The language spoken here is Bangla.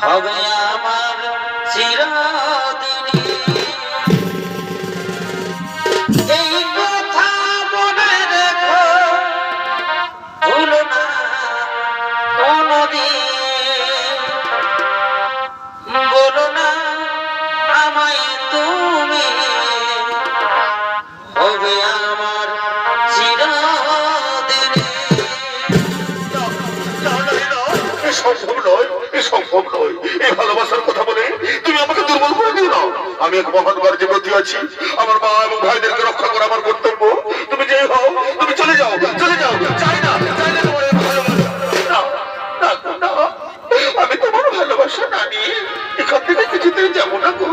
হবে আমার চিরদিনই। এই কথা মনে রেখো, ভুলো না কোনদিন, বলো না আমায় তুমি, হবে আমার চিরদিনই। সম্ভব নয়, সম্ভব নয়। এই ভালোবাসার কথা বলে তুমি আমাকে দুর্বল করে দিও না। আমি এক মহান কার্যে ব্রতী আছি। আমার মা এবং ভাইদেরকে রক্ষা করা আমার কর্তব্য। তুমি যে হও, তুমি চলে যাও, চলে যাও। চাই না, চাই না তোমার এই ভালোবাসা। না, না, না, আমি তোমার ভালোবাসা না নিয়ে এখান থেকে কিছুতেই যাবো না গো।